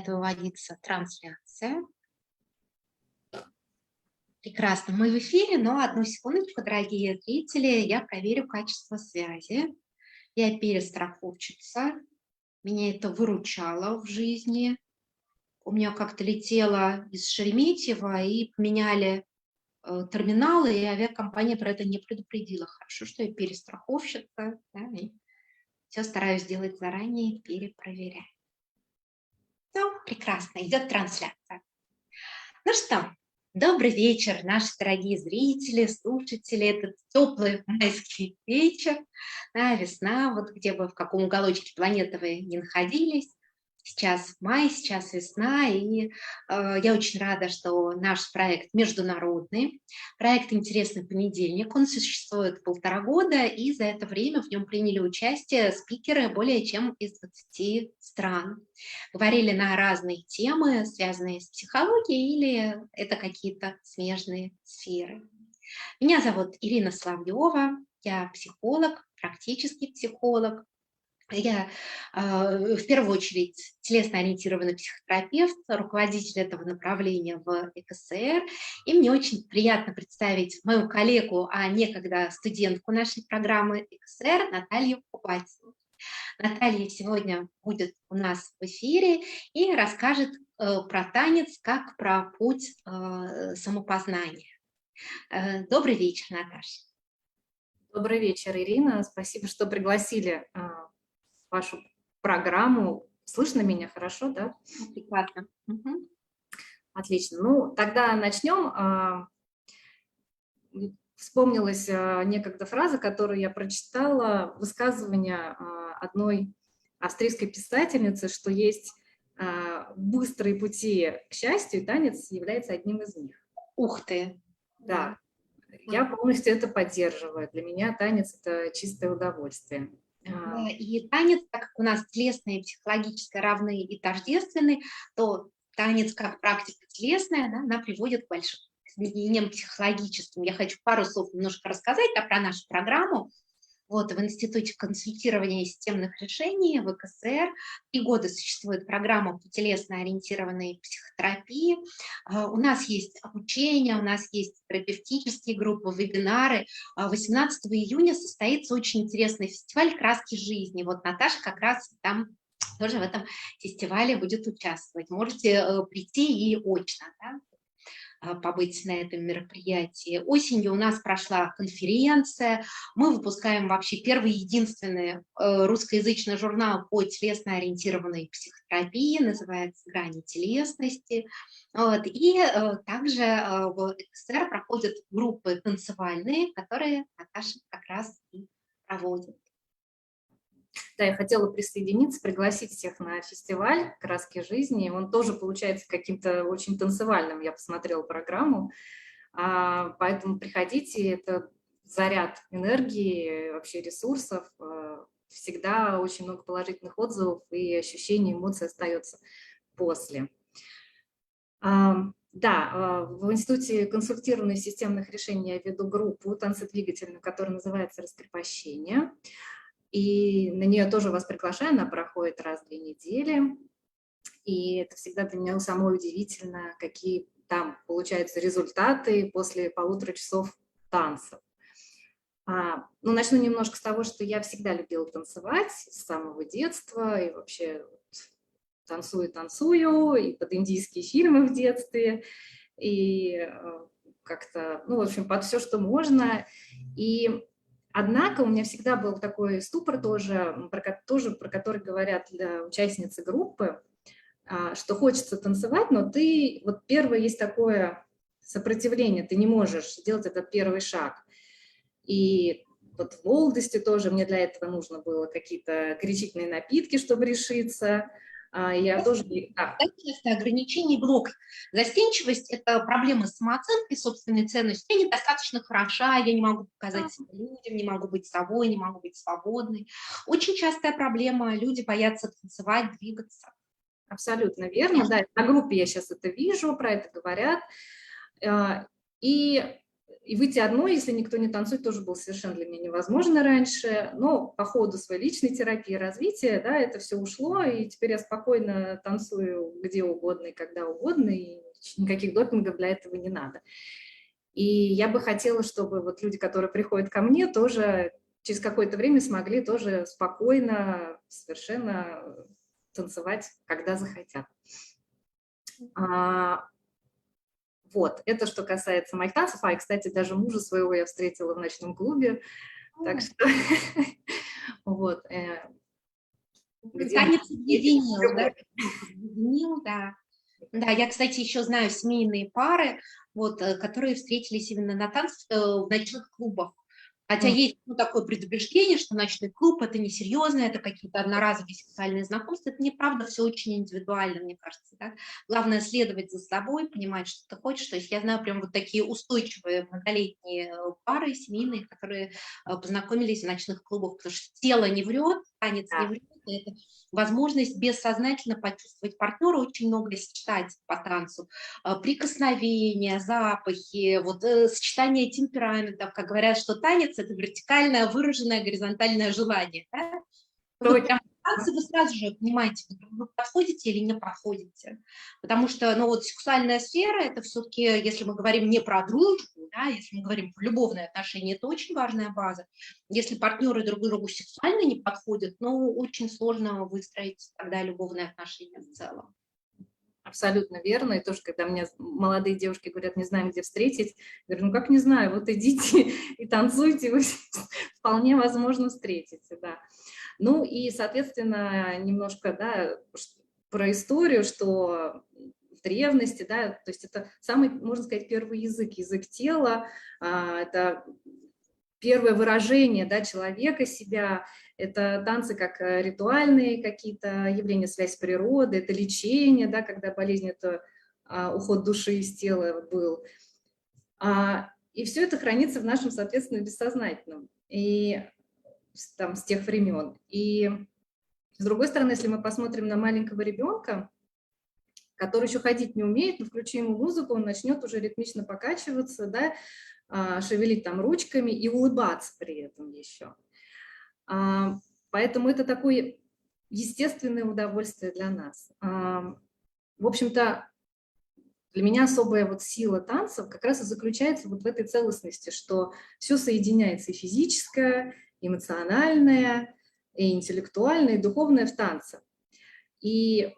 Выводится трансляция. Прекрасно, мы в эфире, но одну секундочку, дорогие зрители, я проверю качество связи. Я перестраховщица, меня это выручало в жизни. У меня как-то летело из Шереметьево и поменяли терминалы, и авиакомпания про это не предупредила. Хорошо, что я перестраховщица, да, и все стараюсь делать заранее, перепроверять. Все, прекрасно, идет трансляция. Ну что, добрый вечер, наши дорогие зрители, слушатели. Этот теплый майский вечер, да, весна, вот где бы, в каком уголочке планеты вы ни находились. Сейчас май, сейчас весна, и я очень рада, что наш проект международный, проект «Интересный понедельник». Он существует 1,5 года, и за это время в нем приняли участие спикеры более чем из 20 стран. Говорили на разные темы, связанные с психологией, или это какие-то смежные сферы. Меня зовут Ирина Соловьева, я психолог, практический психолог. Я в первую очередь телесно-ориентированный психотерапевт, руководитель этого направления в ЭКСР. И мне очень приятно представить мою коллегу, а некогда студентку нашей программы ЭКСР Наталью Купатину. Наталья сегодня будет у нас в эфире и расскажет про танец как про путь самопознания. Добрый вечер, Наташа. Добрый вечер, Ирина. Спасибо, что пригласили в вашу программу. Слышно меня хорошо, да? Прекрасно. Угу. Отлично. Ну, тогда начнем. Вспомнилась некогда фраза, которую я прочитала, высказывание одной австрийской писательницы, что есть быстрые пути к счастью, и танец является одним из них. Ух ты! Да, я полностью это поддерживаю. Для меня танец – это чистое удовольствие. Да, и танец, так как у нас телесное и психологическое равны и тождественны, то танец как практика телесная, да, она приводит к большим изменениям психологическим. Я хочу пару слов немножко рассказать про нашу программу. Вот, в Институте консультирования и системных решений в ЭКСР 3 года существует программа по телесно-ориентированной психотерапии. У нас есть обучение, у нас есть терапевтические группы, вебинары. 18 июня состоится очень интересный фестиваль «Краски жизни». Вот Наташа как раз там тоже в этом фестивале будет участвовать. Можете прийти и очно, да, побыть на этом мероприятии. Осенью у нас прошла конференция. Мы выпускаем вообще первый и единственный русскоязычный журнал по телесно-ориентированной психотерапии, называется «Грани телесности». Вот. И также в ЭКСР проходят группы танцевальные, которые Наташа как раз и проводит. Да, я хотела присоединиться, пригласить всех на фестиваль «Краски жизни». Он тоже получается каким-то очень танцевальным, я посмотрела программу. Поэтому приходите, это заряд энергии, вообще ресурсов. Всегда очень много положительных отзывов и ощущений, эмоций остается после. Да, в Институте консультированных системных решений я веду группу танцедвигательную, которая называется «Раскрепощение». И на нее тоже вас приглашаю, она проходит раз в 2 недели. И это всегда для меня самое удивительно, какие там получаются результаты после 1,5 часов танцев. Ну, начну немножко с того, что я всегда любила танцевать с самого детства, и вообще танцую, и под индийские фильмы в детстве, и как-то, ну, в общем, под все, что можно. И однако у меня всегда был такой ступор тоже, про который говорят участницы группы, что хочется танцевать, но ты, вот первое есть такое сопротивление, ты не можешь сделать этот первый шаг. И вот в молодости тоже мне для этого нужно было какие-то горячительные напитки, чтобы решиться. Я тоже... Да. Часто ограничений, блок. Застенчивость – это проблема с самооценкой, собственной ценностью. Я недостаточно хороша, я не могу показать себя людям, не могу быть собой, не могу быть свободной. Очень частая проблема. Люди боятся танцевать, двигаться. Абсолютно верно. Да, на группе я сейчас это вижу, про это говорят. И И выйти одной, если никто не танцует, тоже было совершенно для меня невозможно раньше. Но по ходу своей личной терапии, развития, да, это все ушло, и теперь я спокойно танцую где угодно и когда угодно, и никаких допингов для этого не надо. И я бы хотела, чтобы вот люди, которые приходят ко мне, тоже через какое-то время смогли тоже спокойно, совершенно танцевать, когда захотят. Вот, это что касается моих танцев. И, кстати, даже мужа своего я встретила в ночном клубе, так что вот. Танец объединил, да? Объединил, да. Да, я, кстати, еще знаю семейные пары, вот, которые встретились именно на танцах в ночных клубах. Хотя есть такое предубеждение, что ночной клуб – это несерьезно, это какие-то одноразовые сексуальные знакомства. Это неправда, все очень индивидуально, мне кажется. Да? Главное следовать за собой, понимать, что ты хочешь. То есть я знаю прям вот такие устойчивые многолетние пары семейные, которые познакомились в ночных клубах, потому что тело не врет, танец не врет. Это возможность бессознательно почувствовать партнера, очень многое сочетать по танцу. Прикосновения, запахи, вот, сочетание темпераментов, как говорят, что танец – это вертикальное выраженное горизонтальное желание. Да? Вот прям в танце вы сразу же понимаете, вы подходите или не подходите. Потому что, ну, вот сексуальная сфера – это все-таки, если мы говорим не про дружбу, да, если мы говорим про любовные отношения, это очень важная база. Если партнеры друг другу сексуально не подходят, ну, очень сложно выстроить тогда любовные отношения в целом. Абсолютно верно. И тоже, когда мне молодые девушки говорят, не знаем, где встретить, я говорю, ну как не знаю, вот идите и танцуйте, вы вполне возможно встретите, да. Ну и, соответственно, немножко, да, про историю, что в древности, да, то есть это самый, можно сказать, первый язык, язык тела, это первое выражение, да, человека, себя, это танцы как ритуальные какие-то явления, связь природы, это лечение, да, когда болезнь, это уход души из тела был. И все это хранится в нашем, соответственно, бессознательном, и там с тех времен. И с другой стороны, если мы посмотрим на маленького ребенка, который еще ходить не умеет, но включи ему музыку, он начнет уже ритмично покачиваться, да, шевелить там ручками и улыбаться при этом еще. Поэтому это такое естественное удовольствие для нас. В общем-то, для меня особая вот сила танцев как раз и заключается вот в этой целостности, что все соединяется, и физическое, и эмоциональное, и интеллектуальное, и духовное в танце. И,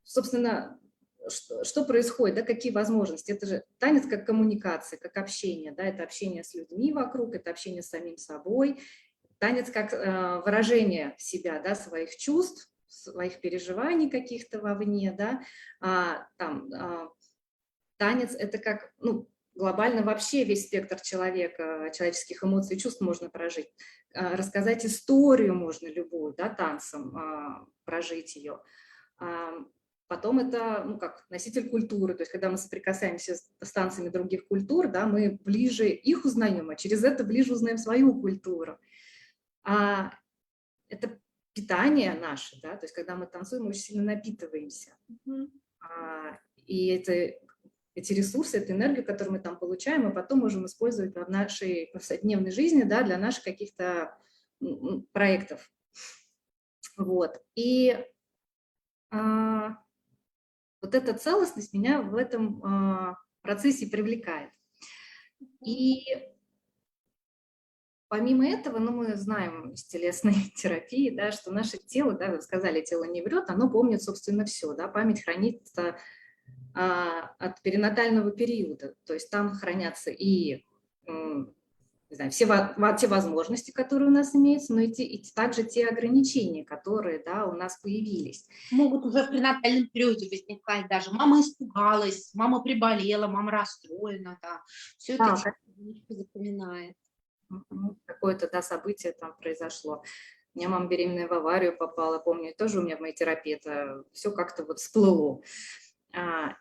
собственно, что происходит, да, какие возможности? Это же танец как коммуникация, как общение, да, это общение с людьми вокруг, это общение с самим собой, танец как выражение себя, да, своих чувств, своих переживаний каких-то вовне, да, танец – это как, ну, глобально вообще весь спектр человека, человеческих эмоций и чувств можно прожить. Рассказать историю можно любую, да, танцем, прожить ее. Потом это, ну, как носитель культуры, то есть когда мы соприкасаемся с танцами других культур, да, мы ближе их узнаем, а через это ближе узнаем свою культуру. Это питание наше, да, то есть когда мы танцуем, мы очень сильно напитываемся. И эти ресурсы, эту энергию, которую мы там получаем, мы потом можем использовать в нашей повседневной жизни, да, для наших каких-то проектов. Вот. И вот эта целостность меня в этом процессе привлекает. И помимо этого, ну, мы знаем из телесной терапии, да, что наше тело, да, вы сказали, тело не врет, оно помнит, собственно, все, да, память хранится от перинатального периода, то есть там хранятся и, не знаю, те возможности, которые у нас имеются, но и также те ограничения, которые, да, у нас появились. Могут уже в пренатальном периоде возникать даже. Мама испугалась, мама приболела, мама расстроена, да. Все это человек запоминает. Какое-то, да, событие там произошло. У меня мама беременная в аварию попала, помню, тоже у меня в моей терапии это все как-то вот всплыло.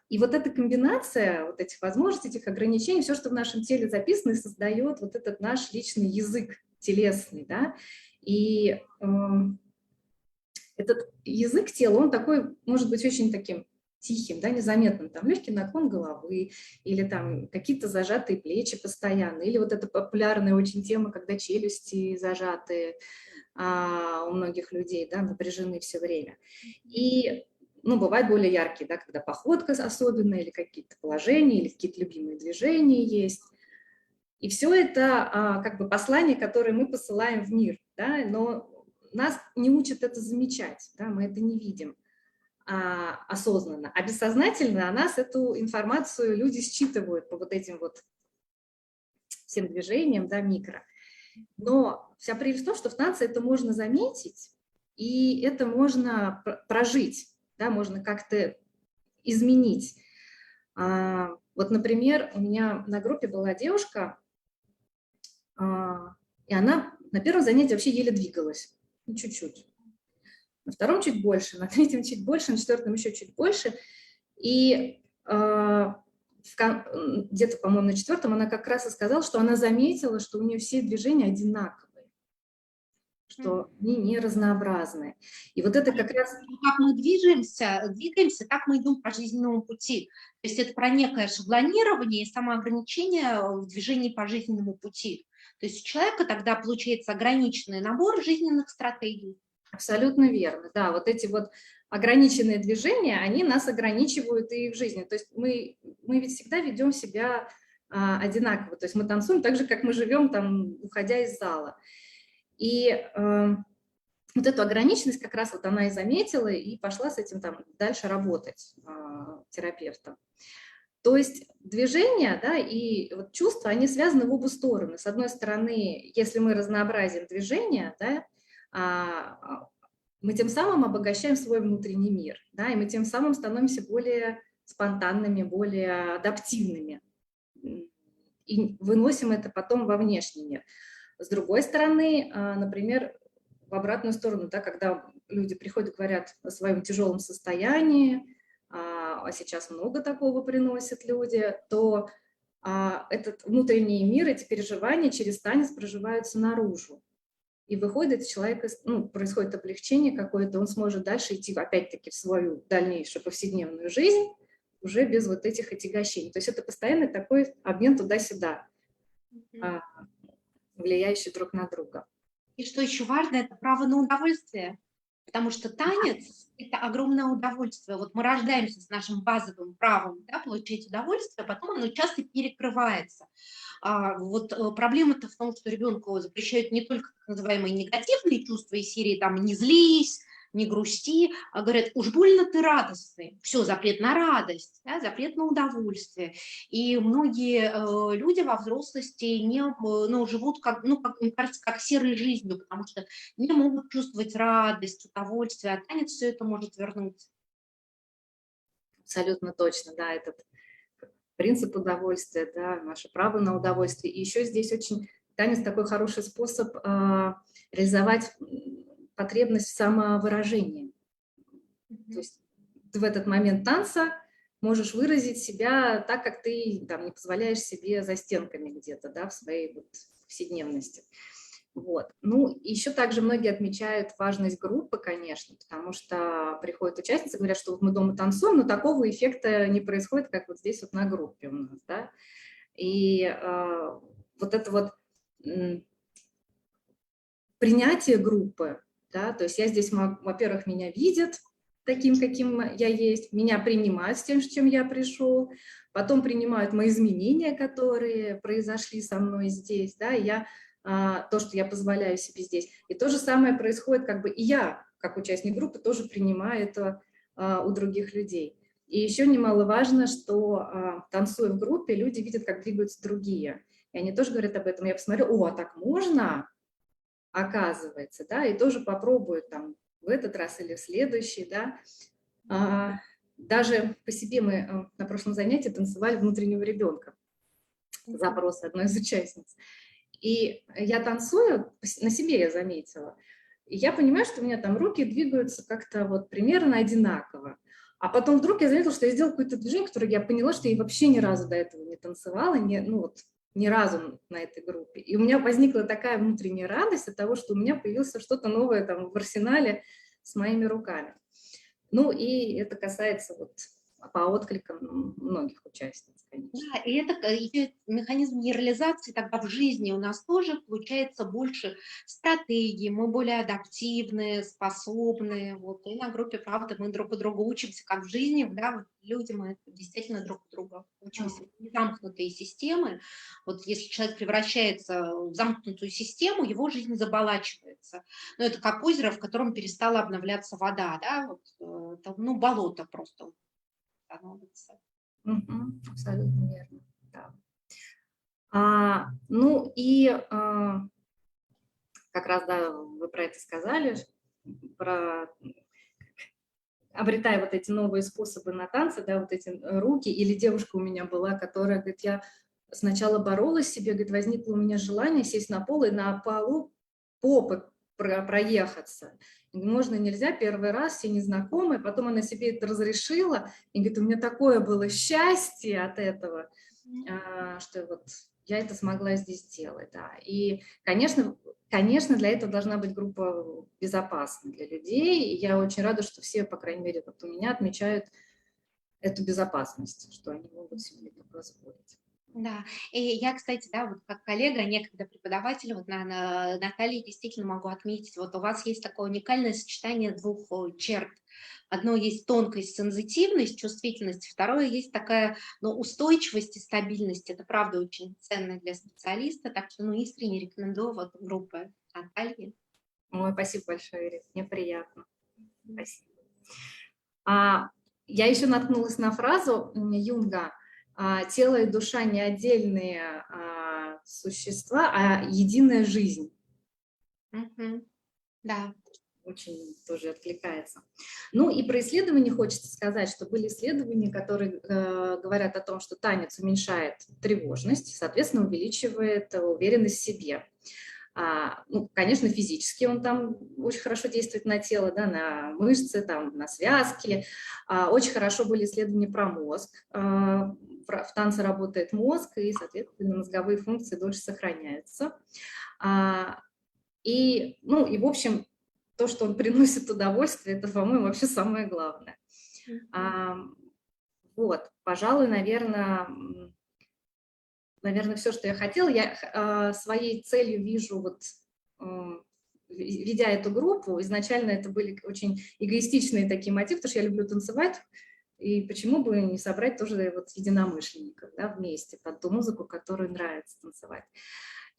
И вот эта комбинация вот этих возможностей, этих ограничений, все, что в нашем теле записано, создает вот этот наш личный язык телесный, да, и этот язык тела, он такой, может быть, очень таким тихим, да, незаметным, там легкий наклон головы или там какие-то зажатые плечи постоянно, или вот эта популярная очень тема, когда челюсти зажатые у многих людей, да, напряжены все время. И, ну, бывают более яркие, да, когда походка особенная, или какие-то положения, или какие-то любимые движения есть. И все это как бы послание, которое мы посылаем в мир, да, но нас не учат это замечать, да, мы это не видим осознанно, а бессознательно о нас эту информацию люди считывают по вот этим вот всем движениям, да, микро. Но вся прелесть в том, что в танце это можно заметить, и это можно прожить, да, можно как-то изменить. Вот, например, у меня на группе была девушка, и она на первом занятии вообще еле двигалась, ну, чуть-чуть. На втором чуть больше, на третьем чуть больше, на четвертом еще чуть больше. И где-то, по-моему, на четвертом она как раз и сказала, что она заметила, что у нее все движения одинаковые, что они не разнообразные. И вот это как раз... Как мы двигаемся, так мы идем по жизненному пути. То есть это про некое шаблонирование и самоограничение в движении по жизненному пути. То есть у человека тогда получается ограниченный набор жизненных стратегий. Абсолютно верно, да, вот эти вот ограниченные движения, они нас ограничивают и в жизни, то есть мы ведь всегда ведем себя одинаково, то есть мы танцуем так же, как мы живем, там, уходя из зала. И вот эту ограниченность как раз вот она и заметила, и пошла с этим там дальше работать терапевтом. То есть движения, да, и вот чувства, они связаны в обе стороны. С одной стороны, если мы разнообразим движения, да, мы тем самым обогащаем свой внутренний мир, да, и мы тем самым становимся более спонтанными, более адаптивными и выносим это потом во внешний мир. С другой стороны, например, в обратную сторону, да, когда люди приходят, говорят о своем тяжелом состоянии, а сейчас много такого приносят люди, то этот внутренний мир, эти переживания через танец проживаются наружу. И выходит человек, ну, происходит облегчение какое-то, он сможет дальше идти, опять-таки, в свою дальнейшую повседневную жизнь уже без вот этих отягощений. То есть это постоянный такой обмен туда-сюда, влияющий друг на друга. И что еще важно, это право на удовольствие. Потому что танец – это огромное удовольствие. Вот мы рождаемся с нашим базовым правом, да, получать удовольствие, а потом оно часто перекрывается. Вот проблема-то в том, что ребенку запрещают не только так называемые негативные чувства из серии там «не злись», «не грусти», а говорят, уж больно ты радостный. Все, запрет на радость, да, запрет на удовольствие. И многие люди во взрослости живут, как, мне кажется, как серой жизнью, потому что не могут чувствовать радость, удовольствие, а танец все это может вернуть. Абсолютно точно, да, этот принцип удовольствия, да, наше право на удовольствие. И еще здесь очень танец такой хороший способ реализовать потребность в самовыражении. То есть ты в этот момент танца можешь выразить себя так, как ты там не позволяешь себе за стенками где-то, да, в своей вот повседневности. Вот. Ну, еще также многие отмечают важность группы, конечно, потому что приходят участницы, говорят, что вот мы дома танцуем, но такого эффекта не происходит, как вот здесь вот на группе у нас, да. И вот это вот принятие группы, да, то есть я здесь, во-первых, меня видят таким, каким я есть, меня принимают с тем, с чем я пришел, потом принимают мои изменения, которые произошли со мной здесь, да, и то, что я позволяю себе здесь. И то же самое происходит, как бы и я, как участник группы, тоже принимаю это у других людей. И еще немаловажно, что танцуя в группе, люди видят, как двигаются другие. И они тоже говорят об этом. Я посмотрю, а так можно? Оказывается, да, и тоже попробуют там в этот раз или в следующий, да. Даже по себе мы на прошлом занятии танцевали внутреннего ребенка, запрос одной из участниц. И я танцую, на себе я заметила, и я понимаю, что у меня там руки двигаются как-то вот примерно одинаково. А потом вдруг я заметила, что я сделала какое-то движение, которое я поняла, что я вообще ни разу до этого не танцевала, ни разу на этой группе. И у меня возникла такая внутренняя радость от того, что у меня появилось что-то новое там в арсенале с моими руками. Ну и это касается вот по откликам многих участниц, конечно. Да, и это и механизм нейрализации тогда в жизни у нас тоже получается больше стратегий, мы более адаптивные, способные. Вот. И на группе, правда, мы друг у друга учимся, как в жизни, да, вот люди, мы действительно друг у друга учимся. Не замкнутые системы. Вот если человек превращается в замкнутую систему, его жизнь заболачивается. Ну, это как озеро, в котором перестала обновляться вода, да, вот, это, ну, болото просто становится. Абсолютно верно, да. Ну и как раз, да, вы про это сказали, про обретая вот эти новые способы на танцы, да, вот эти руки, или девушка у меня была, которая, говорит, я сначала боролась с себе, говорит, возникло у меня желание сесть на пол и на полу попой проехаться. И можно, нельзя, первый раз, все незнакомые, потом она себе это разрешила, и говорит, у меня такое было счастье от этого, что вот я это смогла здесь сделать, да. И, конечно, для этого должна быть группа безопасна для людей, и я очень рада, что все, по крайней мере, вот у меня отмечают эту безопасность, что они могут себе это позволить. Да, и я, кстати, да, вот как коллега, некогда преподаватель, вот Наталья, действительно могу отметить, вот у вас есть такое уникальное сочетание двух черт. Одно есть тонкость, сензитивность, чувствительность, второе есть такая, ну, устойчивость и стабильность. Это правда очень ценно для специалиста, так что, ну, искренне рекомендую вот группы Натальи. Ой, спасибо большое, Ирина, мне приятно. Спасибо. Я еще наткнулась на фразу Юнга: «Тело и душа не отдельные существа, а единая жизнь». Да. Очень тоже откликается. Ну и про исследования хочется сказать, что были исследования, которые говорят о том, что танец уменьшает тревожность, соответственно, увеличивает уверенность в себе. Ну, конечно, физически он там очень хорошо действует на тело, да, на мышцы, там, на связки. Очень хорошо были исследования про мозг. В танце работает мозг, и, соответственно, мозговые функции дольше сохраняются. Ну, и, в общем, то, что он приносит удовольствие, это, по-моему, вообще самое главное. Вот, пожалуй, наверное, все, что я хотела. Я своей целью вижу, вот, ведя эту группу, изначально это были очень эгоистичные такие мотивы, потому что я люблю танцевать, и почему бы не собрать тоже вот единомышленников, да, вместе под ту музыку, которую нравится танцевать.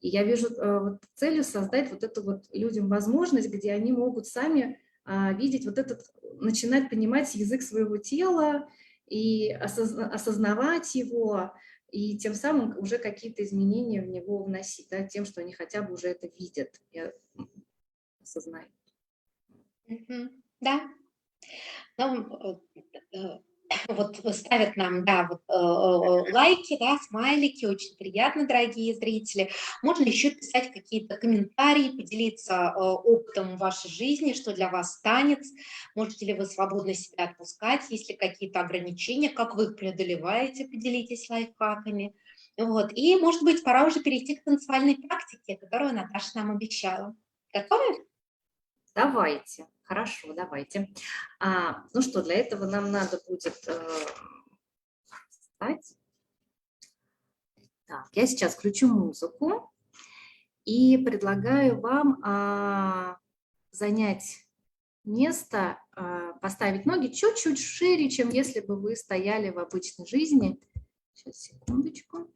И я вижу вот целью создать вот эту вот людям возможность, где они могут сами видеть вот этот, начинать понимать язык своего тела и осознавать его, и тем самым уже какие-то изменения в него вносить, да, тем, что они хотя бы уже это видят и осознают. Да. Ну, вот ставят нам, да, вот, лайки, да, смайлики, очень приятно, дорогие зрители. Можно еще писать какие-то комментарии, поделиться опытом вашей жизни, что для вас танец, можете ли вы свободно себя отпускать, есть ли какие-то ограничения, как вы их преодолеваете, поделитесь лайфхаками. Вот. И, может быть, пора уже перейти к танцевальной практике, которую Наташа нам обещала. Готовы? Давайте. Хорошо, давайте. Ну что, для этого нам надо будет встать. Так, я сейчас включу музыку и предлагаю вам занять место, поставить ноги чуть-чуть шире, чем если бы вы стояли в обычной жизни. Сейчас, секундочку.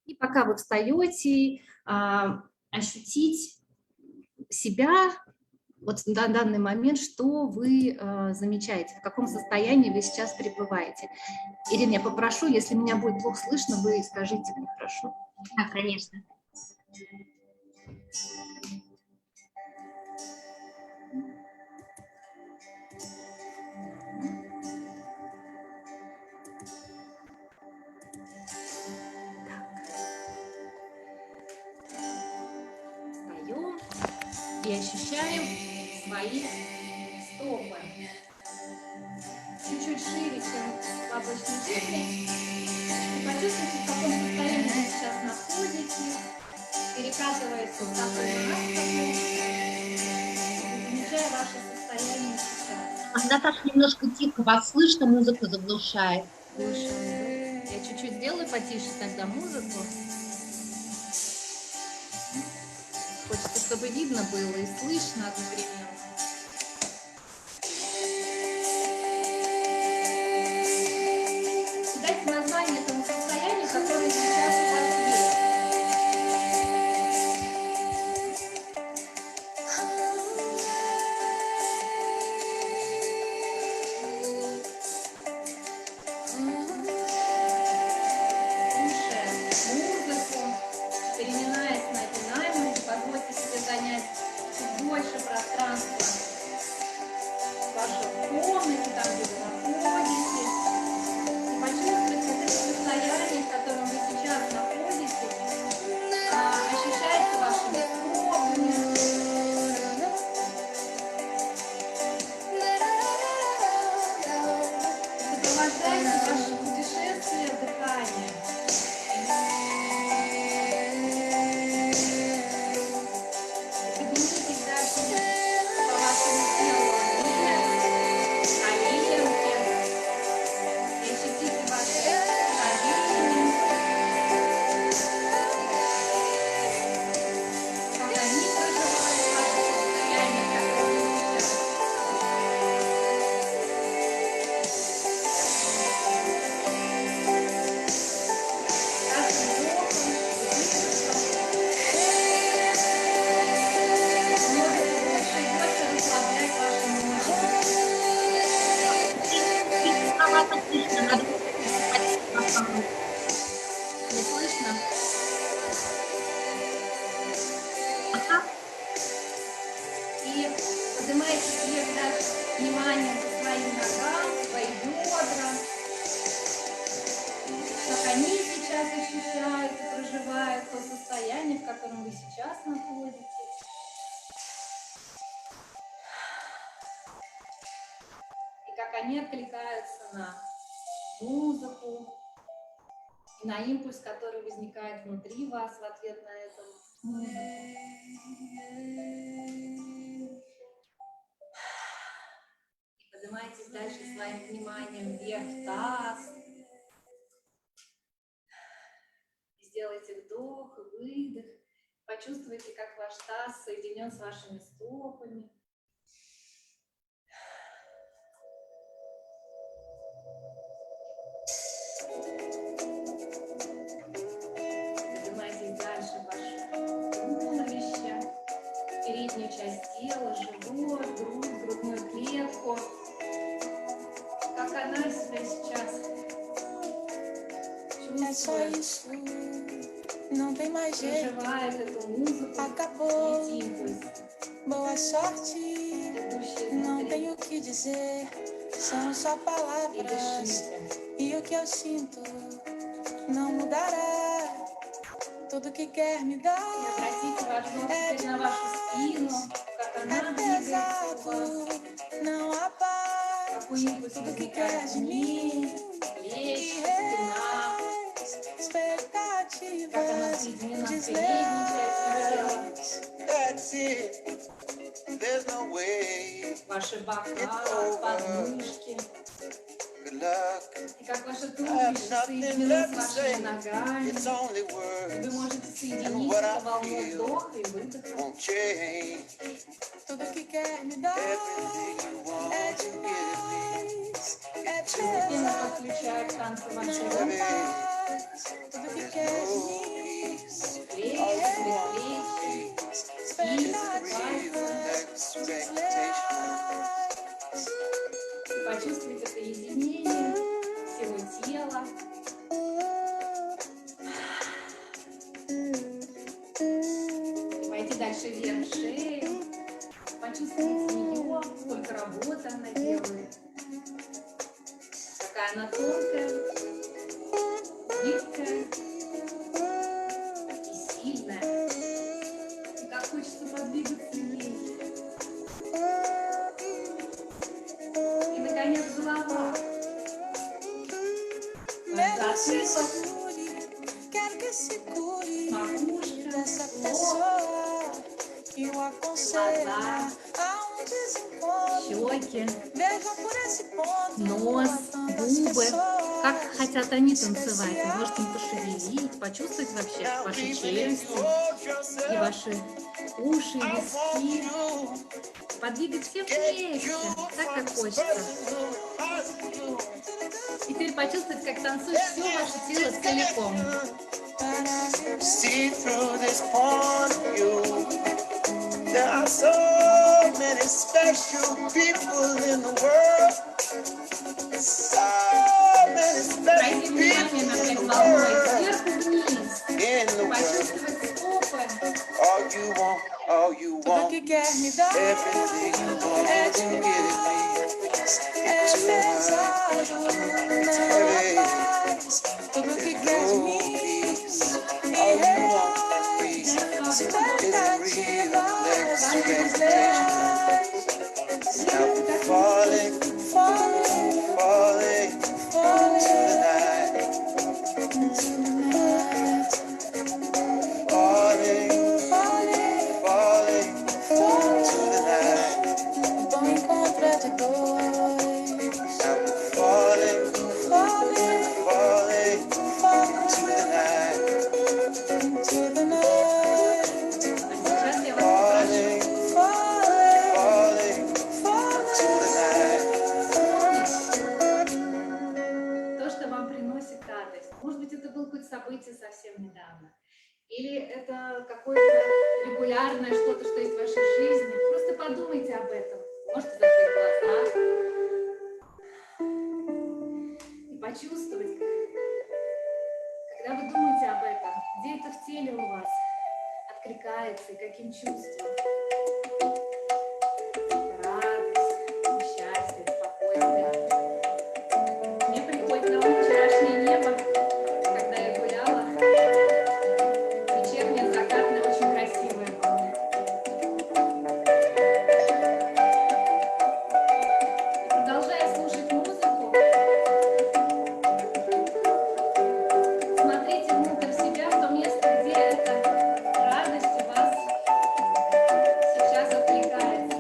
И пока вы встаете, ощутить себя вот на данный момент, что вы замечаете, в каком состоянии вы сейчас пребываете. Ирина, я попрошу, если меня будет плохо слышно, вы скажите мне, хорошо? Да, конечно. Встаем и ощущаем свои стопы чуть-чуть шире, чем в обычной жизни. И почувствуйте, в каком состоянии вы сейчас находитесь, перекатывая стопы на стопы, замечая ваше состояние сейчас. Наташа, немножко тихо вас слышно, музыку заглушает. Слушаю. Я чуть-чуть сделаю потише тогда музыку. Хочется, чтобы видно было и слышно одновременно. Дайте название этому состоянию, которое сейчас у вас есть. Музыку, переминаясь ноги, позвольте себе занять чуть больше пространства в вашей комнате, там, где вы находитесь. И почувствуйте вот это состояние, в котором вы сейчас находитесь, ощущается вашими стопами. Сопровождайте ваше путешествие дыханием. Поднимитесь дальше по вашему телу вверх, коленки, и ощутите ваши колени, как они проживают ваше состояние, которое вы сейчас. Каждым вдохом и выдохом можете больше и больше расслаблять ваши мышцы. Тиховато слышно, надо поднимать. Не слышно? Ага. И поднимайте вверх дальше внимание к своим ногам, свои бедра, как они сейчас ощущают и проживают то состояние, в котором вы сейчас находитесь. И как они откликаются на музыку и на импульс, который возникает внутри вас в ответ на эту музыку. И поднимайтесь дальше своим вниманием вверх в таз. Сделайте вдох и выдох. Почувствуйте, как ваш таз соединен с вашими стопами. Поднимайтесь дальше в ваше туловище, переднюю часть тела, живот, грудь, грудную клетку. Как она себя сейчас É só чувствует, isso, não tem mais jeito. проживает эту музыку, Acabou, эти импульсы, boa sorte, идущие não внутри. tenho o que dizer. São só И palavras, дышите. e o que eu sinto não mudará. Tudo que quer me И dar обратите ваш взор теперь на вашу спину, как она é двигается у вас, pesado, não há paz. какой импульс Tudo que возникает quer в de mim плечи, e спина, как она expectativas соединена с передней частью тела, desleais. That's it. There's no way. ваши бока, подмышки, Good luck. и как ваше I have туловище nothing соединено left с to вашими say. ногами. It's only И вы words. можете соединить это волной вдоха и выдоха. Won't change. Tudo que quer me dar Everything you want é to give me. demais, é Теперь мы pesado, подключаем к танцу ваши não há руки, paz. Tudo que There's quer de no mim peace. плечи, All you предплечья, want is real expectativas expectation. desleais. и почувствуйте это единение всего тела. Пойти дальше вверх шею. Почувствуйте ее, сколько работы она делает. Какая она тонкая, гибкая и сильная. И как хочется подвигаться ей. И, наконец, голова. Mesmo se Затылок, segure, quero que se cure макушка, dessa лоб, pessoa que o aconselha a um desencontro щеки, Veja por esse ponto. нос, tantas губы. pessoas Как хотят они танцевать. Вы можете им пошевелить, почувствовать вообще Now, ваши baby, челюсти hold и yourself. ваши уши, I want виски. you. Подвигать все Get вместе, you так from как this хочется. person who has you. И теперь почувствовать, как танцует все ваше тело целиком. See through this point of view. There are so many special people in the world. So many special Обратите внимание people на in пять the волной, world. сверху вниз. In the world. Почувствовать стопы. All you Tudo want, que quer me dar everything you want é to give me. é Too pesado, heavy. não faz. Tudo que quer de No mim peace. e All you want is expectativas expectations. desleais. Now we're falling, Falling, falling to the falling night. into the night. Falling, Falling, falling to the night. bom encontro é de dois. Now we're falling, Falling, falling falling to the night. into the night. А сейчас я вас попрошу. Falling, Falling, falling to the night. То, что вам приносит радость. Может быть, это было какое-то событие совсем недавно. Или это какое-то регулярное что-то, что есть в вашей жизни. Просто подумайте об этом. Можете закрыть глаза и почувствовать, когда вы думаете об этом, где это в теле у вас откликается и каким чувством. Радость, счастье, спокойствие. Мне приходит на ум вчерашнее небо, когда я гуляла. Вечернее, закатное, очень красивое было. И продолжая слушать музыку, смотрите внутрь себя, в то место, где эта радость у вас сейчас откликается.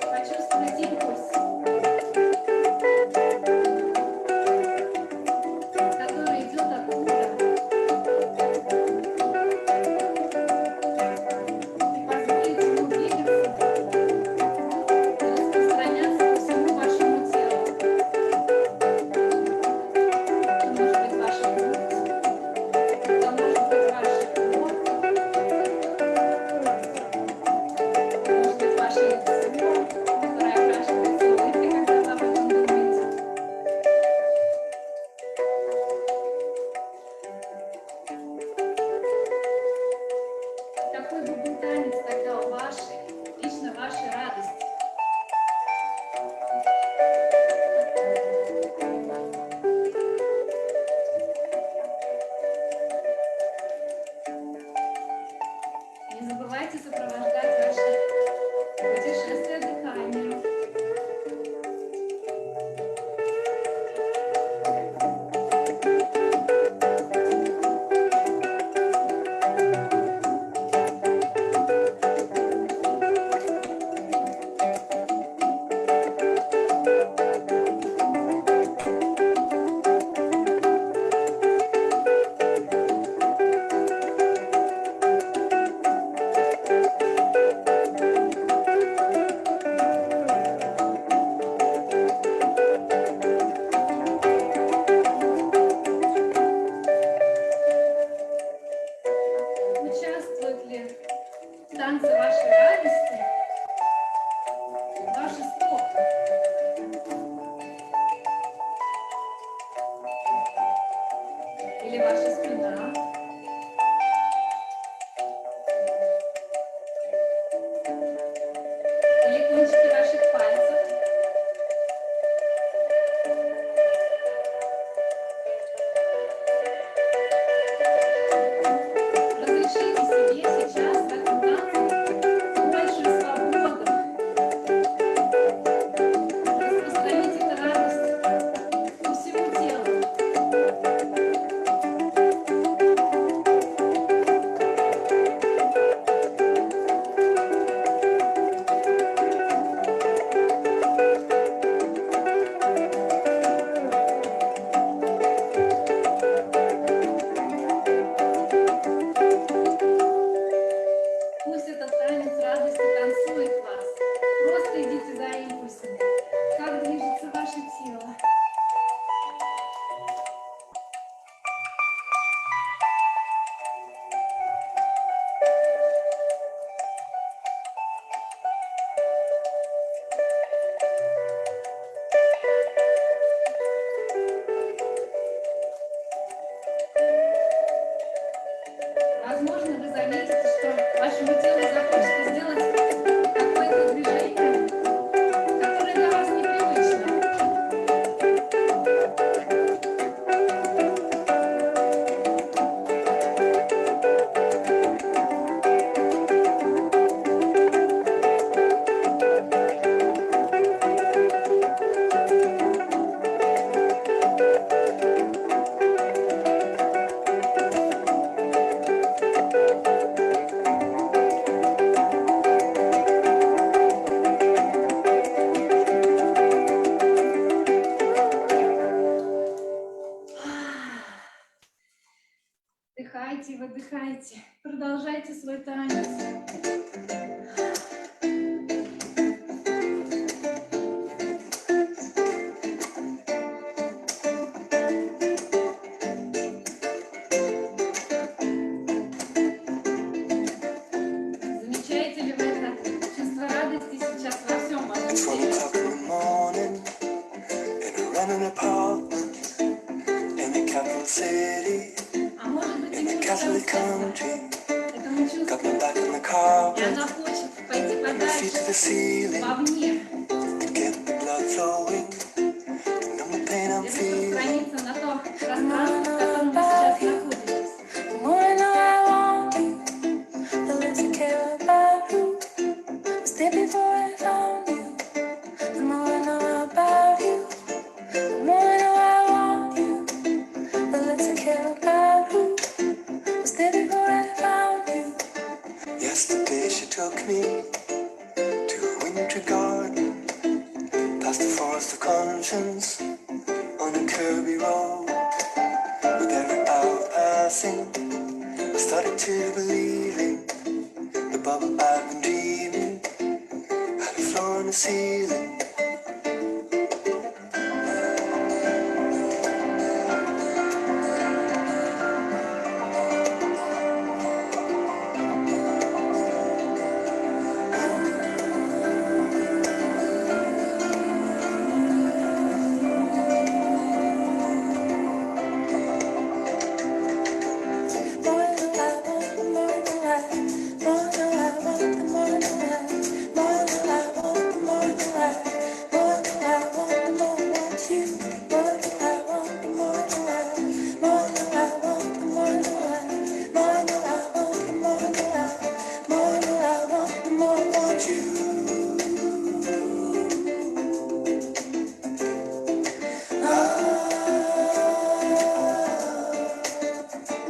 Почувствуйте импульс, который идет оттуда. И позволите ему двигаться и распространяться по всему вашему телу. Это может быть ваша грудь, это может быть ваш живот, может быть ваше лицо, которое окрашивается улыбкой, когда вы об этом думаете. Какой бы был танец тогда у вашей, лично вашей радости? Не забывайте сопровождать ваше путешествие дыханием. Участвуют ли в танце вашей радости ваши стопы? Или ваша спина? Или кончики ваших пальцев? Разрешите себе сейчас в этом танце больше свободы. Распространите эту радость по всему телу. Давайте, продолжайте свой танец. Замечаете ли вы это чувство радости сейчас во всем вашем It's 1 теле? o'clock in the morning in a running apartment in the capital city, А может быть, in the ему Catholic кажется country. этому Got чувству, my back on the и carpet, она хочет пойти and my feet to подальше, the ceiling вовне, to get the blood flowing, to numb the pain I'm и feeling. распространиться на то пространство, в котором вы сейчас находитесь. The more I know I want you, the less I care about who was there before I found you. The more I know about you, the more I know I want you, the less I care about who was there before I found you. Yesterday she took me to a wintry garden, past the forest of conscience, on a curvy road. With every hour passing, I started to believing the bubble I've been dreaming had a floor and a ceiling.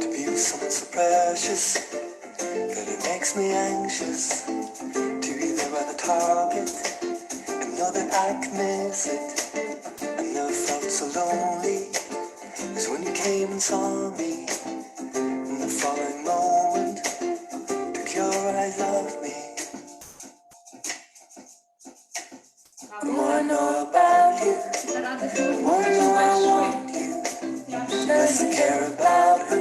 To be with someone so precious that it makes me anxious. To be there by the target and know that I can miss it. I never felt so lonely as when you came and saw me. In the following moment, took your eyes off me. The more I know about you, Эта радость the может more быть I очень know I большой. want you, Я the less I обещаю, care about who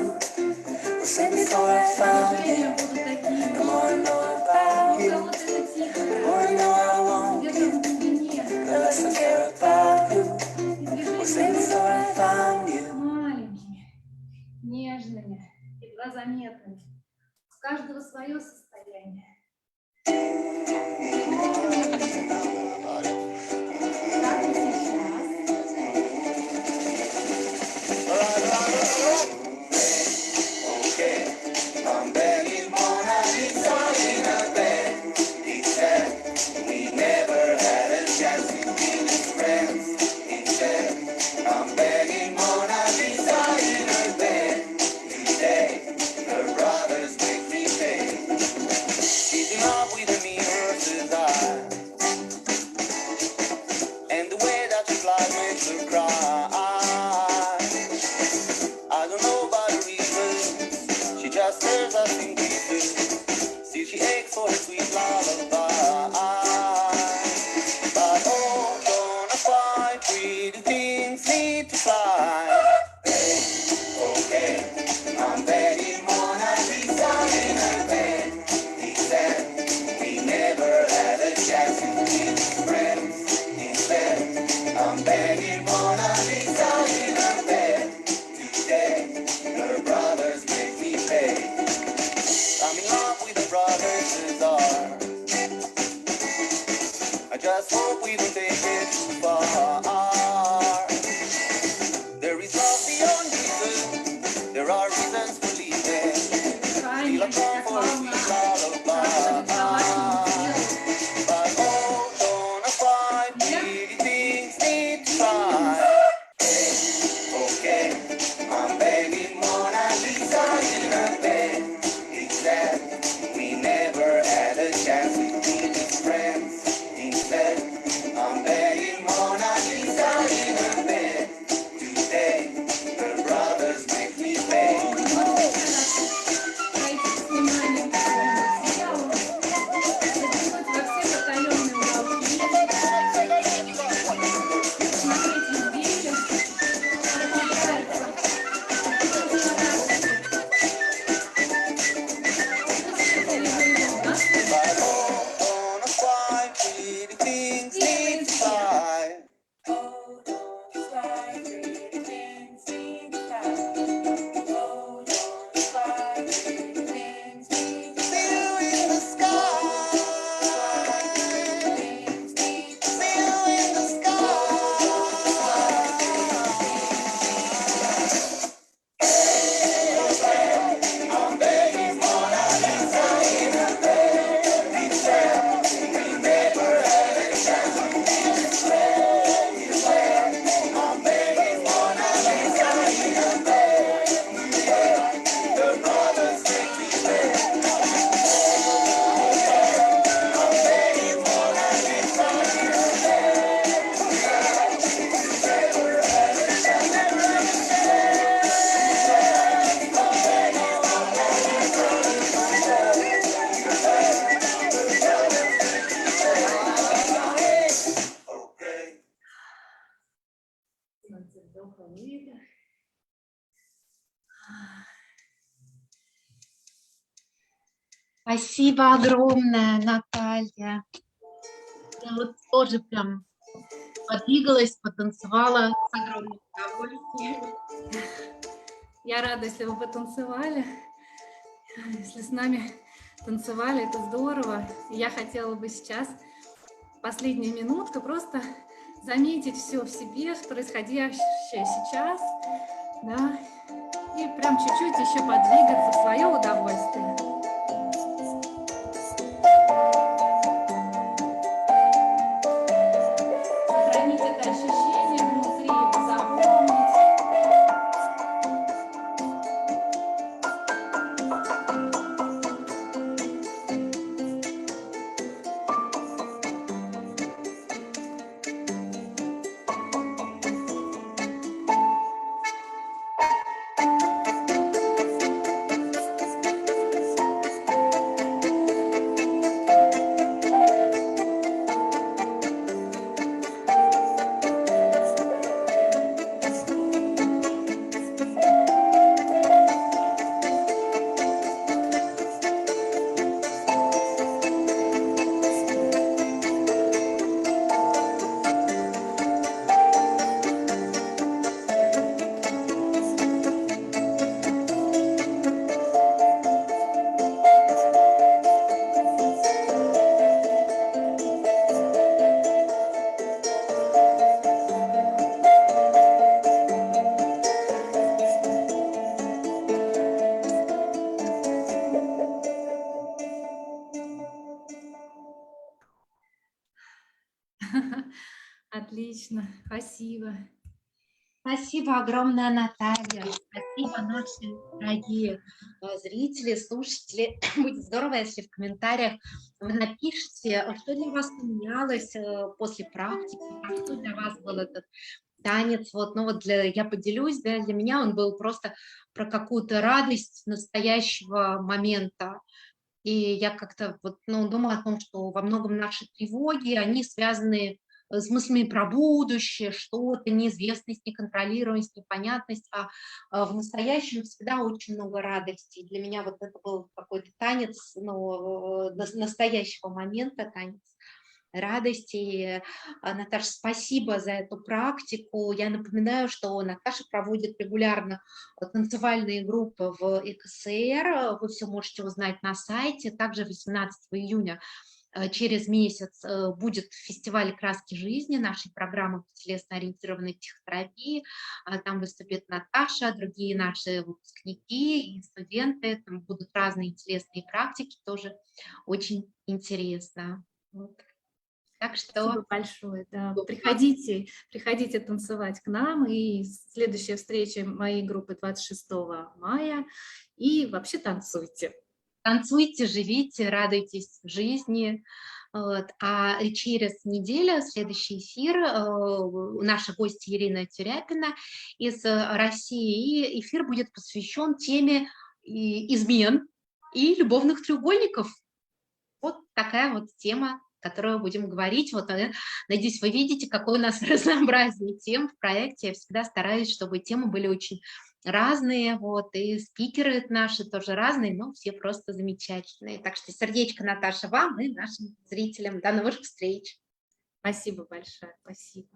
was there before I found you. движения будут такие. The more I know У about you, кого-то это the тихо, more I know I want где-то you, в глубине. the less I care about who И was there движения before I found you. маленькими, нежными, едва заметными. У каждого свое состояние. Как и сейчас. I'm begging Mona Lisa in a bed. He said we never had a chance to be friends. He said I'm begging Mona Lisa in a bed. Today her brothers make me pay. She's in love with me, versus I. And the way that she flies makes her cry. I don't know about the reason. She just stares us in pieces. Still she aches for her sweet lullaby. But oh, gonna fly, pretty things need to fly. Okay, I'm begging Mona Lisa in her bed. He said we never had a chance to be friends. Instead, I'm begging Mona Lisa in her bed. Today, her brothers make me pay. I'm in love with the brothers Cesar. I just hope we don't take it too far. There is love beyond reason. There are reasons for leaving. Still I come for a sweet lullaby. But oh, gonna fly, pretty things need to try. Okay, I'm begging Mona Lisa in her bed. Instead, we never had a chance to be friends. Instead, I'm begging Mona Lisa. 11 вдохов и выдох. Спасибо огромное, Наталья. Я вот тоже прям подвигалась, потанцевала с огромным удовольствием. Я рада, если вы потанцевали, если с нами танцевали, это здорово. И я хотела бы сейчас, последнюю минутку, просто заметить все в себе, происходящее сейчас, да, и прям чуть-чуть еще подвигаться в свое удовольствие. Сохранить это ощущение внутри, запомнить. Отлично, спасибо. Спасибо огромное, Наталья. Спасибо, наши дорогие зрители, слушатели. Будет здорово, если в комментариях вы напишите, что для вас поменялось после практики, а что для вас был этот танец. Вот, ну вот я поделюсь, да, для меня он был просто про какую-то радость настоящего момента. И я как-то вот, ну, думала о том, что во многом наши тревоги, они связаны с мыслями про будущее, что-то, неизвестность, неконтролируемость, непонятность, в настоящем всегда очень много радости. И для меня вот это был какой-то танец, ну, настоящего момента, танец радости. Наташа, спасибо за эту практику. Я напоминаю, что Наташа проводит регулярно танцевальные группы в ЭКСР. Вы все можете узнать на сайте. Также 18 июня через месяц будет фестиваль «Краски жизни», нашей программы по телесно-ориентированной психотерапии. Там выступит Наташа, другие наши выпускники и студенты. Там будут разные интересные практики, тоже очень интересно. Вот. Так Спасибо что большое. Да. Приходите танцевать к нам. И следующая встреча моей группы 26 мая. И вообще танцуйте. танцуйте, живите, радуйтесь жизни. Вот. А через неделю следующий эфир наша гостья Ирина Тюряпина из России. И эфир будет посвящен теме измен и любовных треугольников. Вот такая вот тема, которую будем говорить. Вот, надеюсь, вы видите, какое у нас разнообразие тем в проекте. Я всегда стараюсь, чтобы темы были очень разные, вот, и спикеры наши тоже разные, но все просто замечательные. Так что сердечко, Наташа, вам и нашим зрителям. До новых встреч. Спасибо большое. Спасибо.